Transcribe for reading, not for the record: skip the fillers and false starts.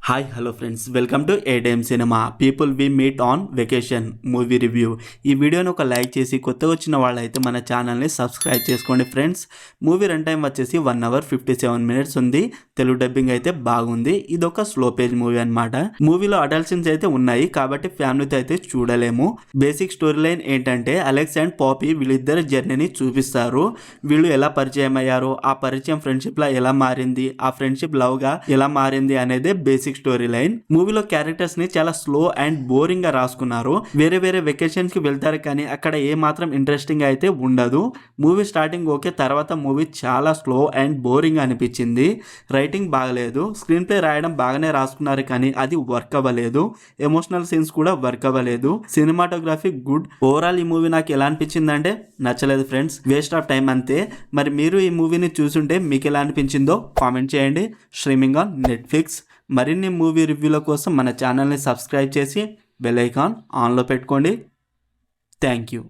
Hi hello friends, welcome to a time cinema. People we meet on vacation movie review. ఈ వీడియోని ఒక like చేసి కొత్తగా వచ్చిన వాళ్ళైతే మన ఛానల్ని సబ్స్క్రైబ్ చేసుకోండి ఫ్రెండ్స్. మూవీ రన్ టైం వచ్చేసి 1 hour 57 minutes ఉంది. తెలుగు డబ్బింగ్ అయితే బాగుంది. ఇదొక స్లో పేజ్ మూవీ అనమాట. మూవీలో అడల్ట్ సీన్స్ అయితే ఉన్నాయి కాబట్టి ఫ్యామిలీతో అయితే చూడలేము. బేసిక్ స్టోరీ లైన్ ఏంటంటే అలెక్స్ అండ్ పాపీ వీళ్ళిద్దరి జర్నీని చూపిస్తారు. వీళ్ళు ఎలా పరిచయం అయ్యారో, ఆ పరిచయం ఫ్రెండ్షిప్ లా ఎలా మారింది, ఆ ఫ్రెండ్షిప్ లవ్ గా ఎలా మారింది అనేది బేసిక్ స్టోరీ లైన్. మూవీలో క్యారెక్టర్స్ ని చాలా స్లో అండ్ బోరింగ్ గా రాసుకున్నారు. వేరే వేరే వెకేషన్స్ కి వెళ్తారు కానీ అక్కడ ఏ మాత్రం ఇంట్రెస్టింగ్ అయితే ఉండదు. మూవీ స్టార్టింగ్ ఓకే, తర్వాత మూవీ చాలా స్లో అండ్ బోరింగ్ అనిపించింది. రైటింగ్ బాగలేదు, స్క్రీన్ ప్లే రాయడం బాగానే రాసుకున్నారు కానీ అది వర్క్ అవ్వలేదు. ఎమోషనల్ సీన్స్ కూడా వర్క్ అవ్వలేదు. Cinematography good. ఓవరాల్ ఈ మూవీ నాకు ఎలా అనిపించింది అంటే నచ్చలేదు ఫ్రెండ్స్, వేస్ట్ ఆఫ్ టైం అంతే. మరి మీరు ఈ మూవీని చూసుంటే మీకు ఎలా అనిపించిందో కామెంట్ చేయండి. Streaming on Netflix. మరిన్ని మూవీ రివ్యూల కోసం మన ఛానల్ని సబ్స్క్రైబ్ చేసి బెల్ ఐకాన్ ఆన్లో పెట్టుకోండి. Thank you.